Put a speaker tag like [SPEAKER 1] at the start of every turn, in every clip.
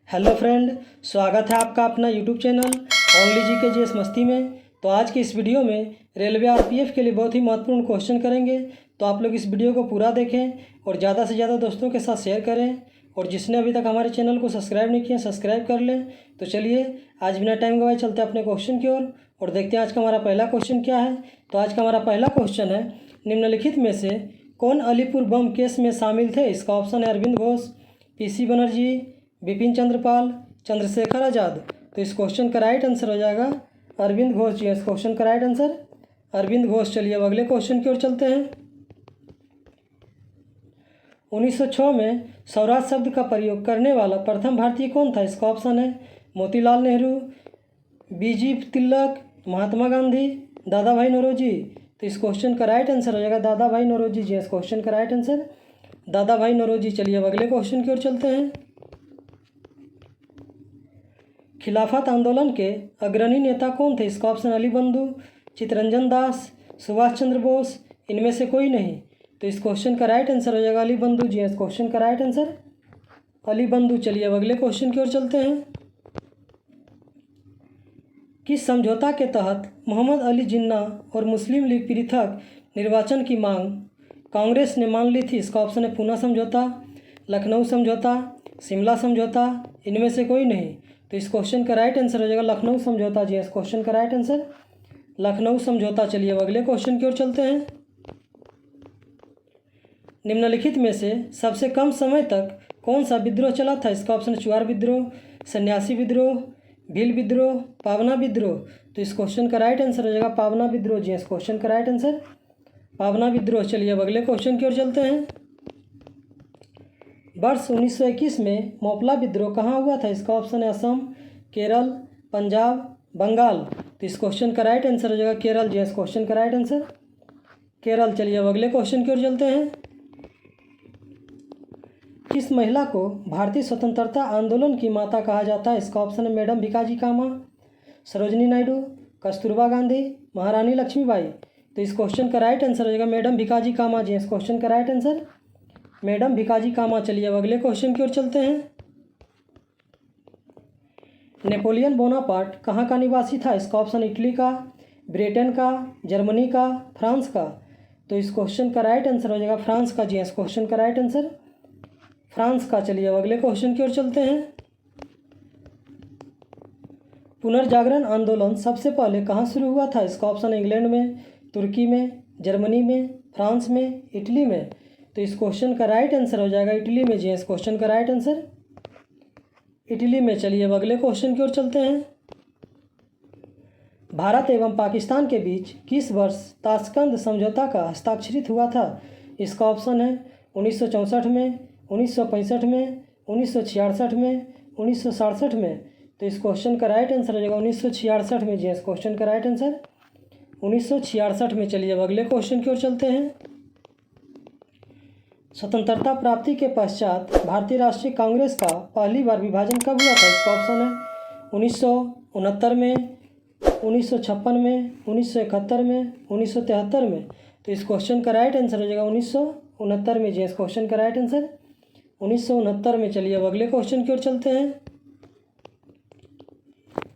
[SPEAKER 1] Hello friend, स्वागत है आपका अपना यूट्यूब चैनल ओनली जी के जीएस मस्ती में। तो आज की इस वीडियो में रेलवे आरपीएफ के लिए बहुत ही महत्वपूर्ण क्वेश्चन करेंगे। तो आप लोग इस वीडियो को पूरा देखें और ज़्यादा से ज़्यादा दोस्तों के साथ शेयर करें। और जिसने अभी तक हमारे चैनल को सब्सक्राइब नहीं किया सब्सक्राइब कर लें। तो चलिए आज बिना टाइम गवाए चलते हैं अपने क्वेश्चन की ओर और देखते हैं आज का हमारा पहला क्वेश्चन क्या है। तो आज का हमारा पहला क्वेश्चन है, निम्नलिखित में से कौन अलीपुर बम केस में शामिल थे। इसका ऑप्शन है अरविंद घोष, पीसी बनर्जी, बिपिन चंद्रपाल, चंद्रशेखर आज़ाद। तो इस क्वेश्चन का राइट आंसर हो जाएगा अरविंद घोष जी। इस क्वेश्चन का राइट आंसर अरविंद घोष। चलिए अब अगले क्वेश्चन की ओर चलते हैं। 1906 में स्वराज शब्द का प्रयोग करने वाला प्रथम भारतीय कौन था। इसका ऑप्शन है मोतीलाल नेहरू, बीजी तिलक, महात्मा गांधी, दादा भाई नौरोजी। तो इस क्वेश्चन का राइट आंसर हो जाएगा दादा भाई नौरोजी जी। इस क्वेश्चन का राइट आंसर दादा भाई नौरोजी। चलिए अब अगले क्वेश्चन की ओर चलते हैं। खिलाफत आंदोलन के अग्रणी नेता कौन थे। इसका ऑप्शन अली बंधु, चित्तरंजन दास, सुभाष चंद्र बोस, इनमें से कोई नहीं। तो इस क्वेश्चन का राइट आंसर हो जाएगा अली बंधु जी। इस क्वेश्चन का राइट आंसर अली बंधु। चलिए अब अगले क्वेश्चन की ओर चलते हैं। किस समझौता के तहत मोहम्मद अली जिन्ना और मुस्लिम लीग पृथक निर्वाचन की मांग कांग्रेस ने मान ली थी। इसका ऑप्शन है पूना समझौता, लखनऊ समझौता, शिमला समझौता, इनमें से कोई नहीं। तो इस क्वेश्चन का राइट आंसर हो जाएगा लखनऊ समझौता जी। इस क्वेश्चन का राइट आंसर लखनऊ समझौता। चलिए अब अगले क्वेश्चन की ओर चलते हैं। निम्नलिखित में से सबसे कम समय तक कौन सा विद्रोह चला था। इसका ऑप्शन चुआर विद्रोह, सन्यासी विद्रोह, भील विद्रोह, पावना विद्रोह। तो इस क्वेश्चन का राइट आंसर हो जाएगा पावना विद्रोह जी। इस क्वेश्चन का राइट आंसर पावना विद्रोह। चलिए अब अगले क्वेश्चन की ओर चलते हैं। वर्ष 1921 में मोपला विद्रोह कहाँ हुआ था। इसका ऑप्शन है असम, केरल, पंजाब, बंगाल। तो इस क्वेश्चन का राइट आंसर हो जाएगा केरल जी। इस क्वेश्चन का राइट आंसर केरल। चलिए अब अगले क्वेश्चन की ओर चलते हैं। किस महिला को भारतीय स्वतंत्रता आंदोलन की माता कहा जाता है। इसका ऑप्शन है मैडम भिकाजी कामा, सरोजनी नायडू, कस्तूरबा गांधी, महारानी लक्ष्मीबाई। तो इस क्वेश्चन का राइट आंसर हो जाएगा मैडम भिकाजी कामा जी। इस क्वेश्चन का राइट आंसर मैडम भिकाजी कामा। चलिए अब अगले क्वेश्चन की ओर चलते हैं। नेपोलियन बोनापार्ट कहाँ का निवासी था। इसका ऑप्शन इटली का, ब्रिटेन का, जर्मनी का, फ्रांस का। तो इस क्वेश्चन का राइट आंसर हो जाएगा फ्रांस का जी। इस क्वेश्चन का राइट आंसर फ्रांस का। चलिए अब अगले क्वेश्चन की ओर चलते हैं। पुनर्जागरण आंदोलन सबसे पहले कहाँ शुरू हुआ था। इसका ऑप्शन है इंग्लैंड में, तुर्की में, जर्मनी में, फ्रांस में, इटली में। तो इस क्वेश्चन का राइट आंसर हो जाएगा इटली में जी। इस क्वेश्चन का राइट आंसर इटली में। चलिए अब अगले क्वेश्चन की ओर चलते हैं। भारत एवं पाकिस्तान के बीच किस वर्ष ताशकंद समझौता का हस्ताक्षरित हुआ था। इसका ऑप्शन है 1964 में, 1965 में, 1966 में, 1967 में। तो इस क्वेश्चन का राइट आंसर हो जाएगा 1966 में जी। इस क्वेश्चन का राइट आंसर 1966 में। चलिए अब अगले क्वेश्चन की ओर चलते हैं। स्वतंत्रता प्राप्ति के पश्चात भारतीय राष्ट्रीय कांग्रेस का पहली बार विभाजन कब हुआ था। इसका ऑप्शन है 1969 में, 1956 में, 1971 में, 1973 में। तो इस क्वेश्चन का राइट आंसर हो जाएगा 1969 में जी। इस क्वेश्चन का राइट आंसर 1969 में। चलिए अब अगले क्वेश्चन की ओर चलते हैं।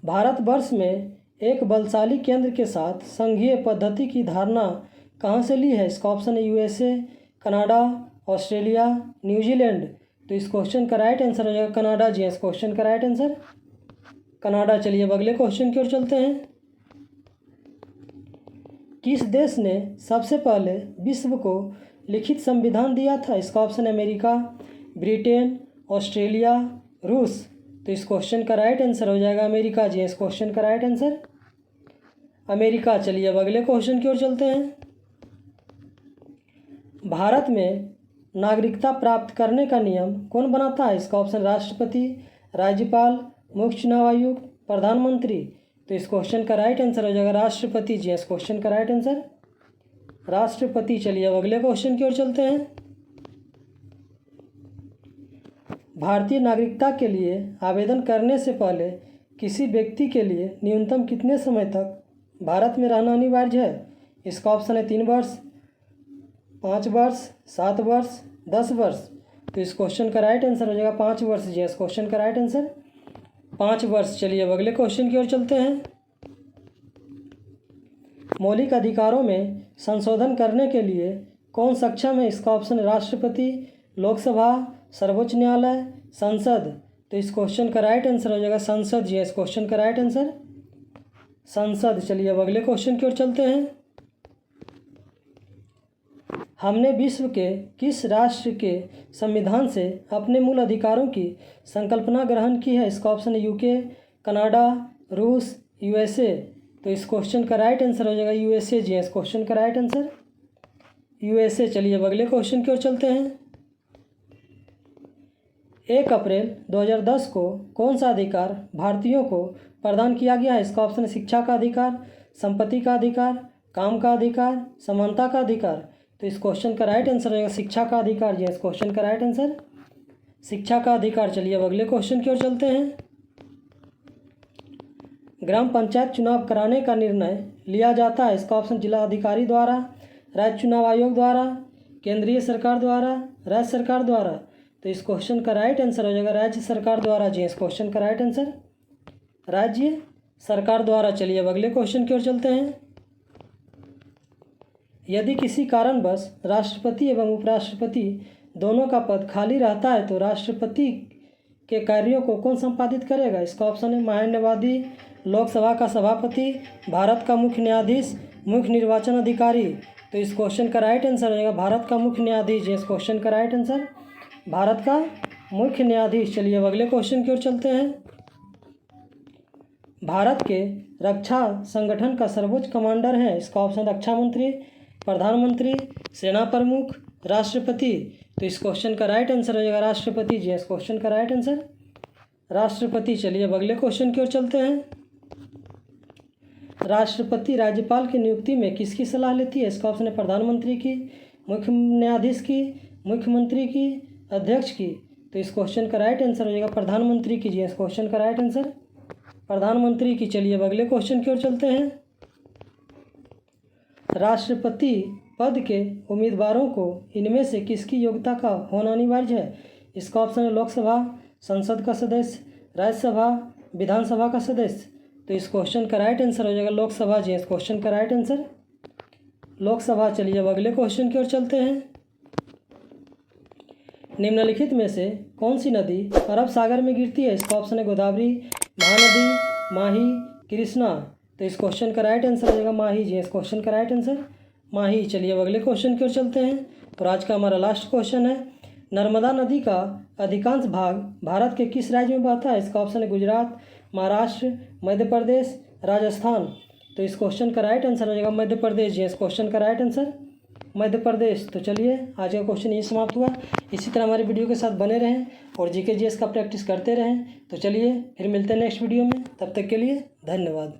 [SPEAKER 1] भारतवर्ष में एक बलशाली केंद्र के साथ संघीय पद्धति की धारणा कहाँ से ली है। इसका ऑप्शन है यूएसए, कनाडा, ऑस्ट्रेलिया, न्यूजीलैंड। तो इस क्वेश्चन का राइट आंसर हो जाएगा कनाडा जी। इस क्वेश्चन का राइट आंसर कनाडा। चलिए अब अगले क्वेश्चन की ओर चलते हैं। किस देश ने सबसे पहले विश्व को लिखित संविधान दिया था। इसका ऑप्शन है अमेरिका, ब्रिटेन, ऑस्ट्रेलिया, रूस। तो इस क्वेश्चन का राइट आंसर हो जाएगा अमेरिका जी। इस क्वेश्चन का राइट आंसर अमेरिका। चलिए अब अगले क्वेश्चन की ओर चलते हैं। भारत में नागरिकता प्राप्त करने का नियम कौन बनाता है। इसका ऑप्शन राष्ट्रपति, राज्यपाल, मुख्य चुनाव आयुक्त, प्रधानमंत्री। तो इस क्वेश्चन का राइट आंसर हो जाएगा राष्ट्रपति जी। इस क्वेश्चन का राइट आंसर राष्ट्रपति। चलिए अब अगले क्वेश्चन की ओर चलते हैं। भारतीय नागरिकता के लिए आवेदन करने से पहले किसी व्यक्ति के लिए न्यूनतम कितने समय तक भारत में रहना अनिवार्य है। इसका ऑप्शन है 3 वर्ष, 5 वर्ष, 7 वर्ष, 10 वर्ष। तो इस क्वेश्चन का राइट आंसर हो जाएगा 5 वर्ष जी। इस क्वेश्चन का राइट आंसर 5 वर्ष। चलिए अब अगले क्वेश्चन की ओर चलते हैं। मौलिक अधिकारों में संशोधन करने के लिए कौन सक्षम है? इसका ऑप्शन है राष्ट्रपति, लोकसभा, सर्वोच्च न्यायालय, संसद। तो इस क्वेश्चन का राइट आंसर हो जाएगा संसद जी। इस क्वेश्चन का राइट आंसर संसद। चलिए अब अगले क्वेश्चन की ओर चलते हैं। हमने विश्व के किस राष्ट्र के संविधान से अपने मूल अधिकारों की संकल्पना ग्रहण की है? इसका ऑप्शन है यूके, कनाडा, रूस, यूएसए। तो इस क्वेश्चन का राइट आंसर हो जाएगा यूएसए जी। इस क्वेश्चन का राइट आंसर यूएसए। चलिए अब अगले क्वेश्चन की ओर चलते हैं। 1 अप्रैल 2010 को कौन सा अधिकार भारतीयों को प्रदान किया गया है? इसका ऑप्शन है शिक्षा का अधिकार, संपत्ति का अधिकार, काम का अधिकार, समानता का अधिकार। तो इस क्वेश्चन का राइट आंसर रहेगा शिक्षा का अधिकार जी। इस क्वेश्चन का राइट आंसर शिक्षा का अधिकार। चलिए अब अगले क्वेश्चन की ओर चलते हैं। ग्राम पंचायत चुनाव कराने का निर्णय लिया जाता है? इसका ऑप्शन जिला अधिकारी द्वारा, राज्य चुनाव आयोग द्वारा, केंद्रीय सरकार द्वारा, राज्य सरकार द्वारा। तो इस क्वेश्चन का राइट आंसर हो जाएगा राज्य सरकार द्वारा जी। इस क्वेश्चन का राइट आंसर राज्य सरकार द्वारा। चलिए अब अगले क्वेश्चन की ओर चलते हैं। यदि किसी कारणवश राष्ट्रपति एवं उपराष्ट्रपति दोनों का पद खाली रहता है तो राष्ट्रपति के कार्यों को कौन संपादित करेगा? इसका ऑप्शन है महान्यायवादी, लोकसभा का सभापति, भारत का मुख्य न्यायाधीश, मुख्य निर्वाचन अधिकारी। तो इस क्वेश्चन का राइट आंसर हो जाएगा भारत का मुख्य न्यायाधीश। इस क्वेश्चन का राइट आंसर भारत का मुख्य न्यायाधीश। चलिए अब अगले क्वेश्चन की ओर चलते हैं। भारत के रक्षा संगठन का सर्वोच्च कमांडर है? इसका ऑप्शन रक्षा मंत्री, प्रधानमंत्री, सेना प्रमुख, राष्ट्रपति। तो इस क्वेश्चन का राइट आंसर हो जाएगा राष्ट्रपति जी। इस क्वेश्चन का राइट आंसर राष्ट्रपति। चलिए अब अगले क्वेश्चन की ओर चलते हैं। राष्ट्रपति राज्यपाल की नियुक्ति में किसकी सलाह लेती है? इसका ऑप्शन है प्रधानमंत्री की, मुख्य न्यायाधीश की, मुख्यमंत्री की, अध्यक्ष की। तो इस क्वेश्चन का राइट आंसर हो जाएगा प्रधानमंत्री की जी। इस क्वेश्चन का राइट आंसर प्रधानमंत्री की। चलिए अब अगले क्वेश्चन की ओर चलते हैं। राष्ट्रपति पद के उम्मीदवारों को इनमें से किसकी योग्यता का होना अनिवार्य है? इसका ऑप्शन है लोकसभा, संसद का सदस्य, राज्यसभा, विधानसभा का सदस्य। तो इस क्वेश्चन का राइट आंसर हो जाएगा लोकसभा जी। इस क्वेश्चन का राइट आंसर लोकसभा। चलिए अब अगले क्वेश्चन की ओर चलते हैं। निम्नलिखित में से कौन सी नदी अरब सागर में गिरती है? इसका ऑप्शन है गोदावरी, महानदी, माही, कृष्णा। तो इस क्वेश्चन का राइट आंसर हो जाएगा माही जी। इस क्वेश्चन का राइट आंसर माही। चलिए अब अगले क्वेश्चन की ओर चलते हैं। और आज का हमारा लास्ट क्वेश्चन है, नर्मदा नदी का अधिकांश भाग भारत के किस राज्य में बहता है? इसका ऑप्शन है गुजरात, महाराष्ट्र, मध्य प्रदेश, राजस्थान। तो इस क्वेश्चन का राइट आंसर हो जाएगा मध्य प्रदेश जी। इस क्वेश्चन का राइट आंसर मध्य प्रदेश। तो चलिए आज का क्वेश्चन ये समाप्त हुआ। इसी तरह हमारे वीडियो के साथ बने रहें और जीके जीएस का प्रैक्टिस करते रहें। तो चलिए फिर मिलते हैं नेक्स्ट वीडियो में। तब तक के लिए धन्यवाद।